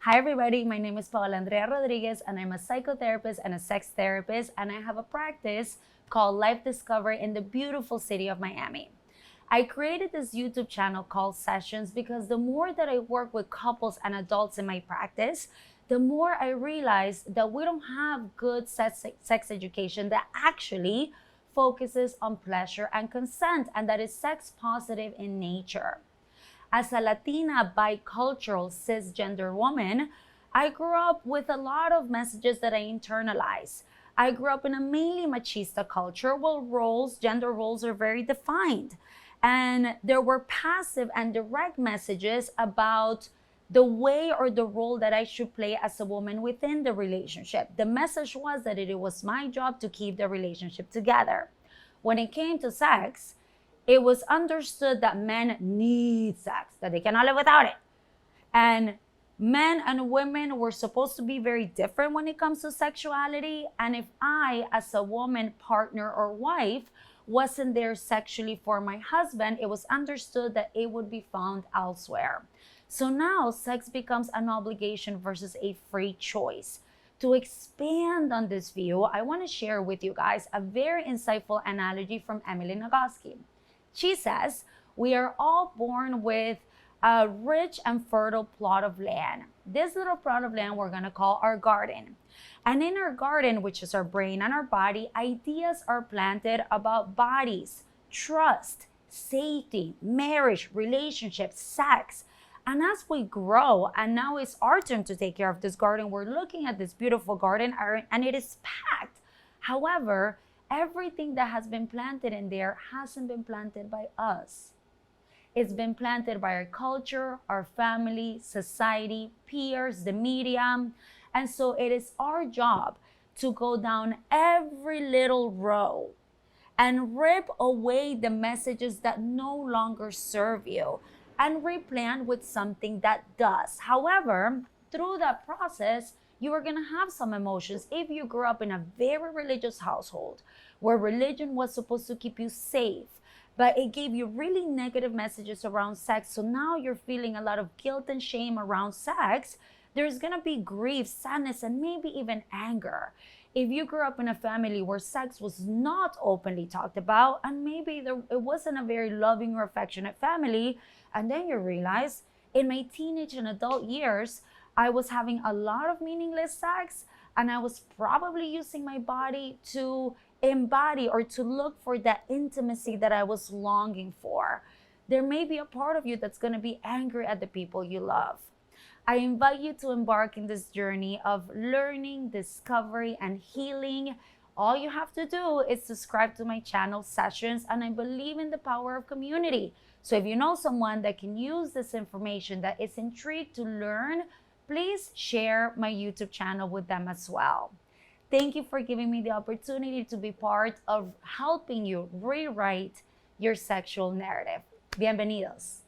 Hi everybody, my name is Paola Rodriguez and I'm a psychotherapist and a sex therapist, and I have a practice called Life Discovery in the beautiful city of Miami. I created this YouTube channel called Sexxions because the more that I work with couples and adults in my practice, the more I realize that we don't have good sex education that actually focuses on pleasure and consent, and that is sex positive in nature. As a Latina, bicultural, cisgender woman, I grew up with a lot of messages that I internalized. I grew up in a mainly machista culture where gender roles are very defined. And there were passive and direct messages about the way or the role that I should play as a woman within the relationship. The message was that it was my job to keep the relationship together. When it came to sex, it was understood that men need sex, that they cannot live without it. And men and women were supposed to be very different when it comes to sexuality. And if I, as a woman, partner, or wife, wasn't there sexually for my husband, it was understood that it would be found elsewhere. So now sex becomes an obligation versus a free choice. To expand on this view, I want to share with you guys a very insightful analogy from Emily Nagoski. She says, we are all born with a rich and fertile plot of land. This little plot of land we're going to call our garden. And in our garden, which is our brain and our body, ideas are planted about bodies, trust, safety, marriage, relationships, sex. And as we grow, and now it's our turn to take care of this garden, we're looking at this beautiful garden and it is packed. However, everything that has been planted in there hasn't been planted by us. It's been planted by our culture, our family, society, peers, the media. And so it is our job to go down every little row and rip away the messages that no longer serve you and replant with something that does. However, through that process, you are gonna have some emotions if you grew up in a very religious household where religion was supposed to keep you safe, but it gave you really negative messages around sex. So now you're feeling a lot of guilt and shame around sex. There's gonna be grief, sadness, and maybe even anger. If you grew up in a family where sex was not openly talked about, and maybe it wasn't a very loving or affectionate family, and then you realize in my teenage and adult years, I was having a lot of meaningless sex, and I was probably using my body to embody or to look for that intimacy that I was longing for. There may be a part of you that's going to be angry at the people you love. I invite you to embark in this journey of learning, discovery, and healing. All you have to do is subscribe to my channel, Sexxions, and I believe in the power of community. So if you know someone that can use this information, that is intrigued to learn, please share my YouTube channel with them as well. Thank you for giving me the opportunity to be part of helping you rewrite your sexual narrative. Bienvenidos.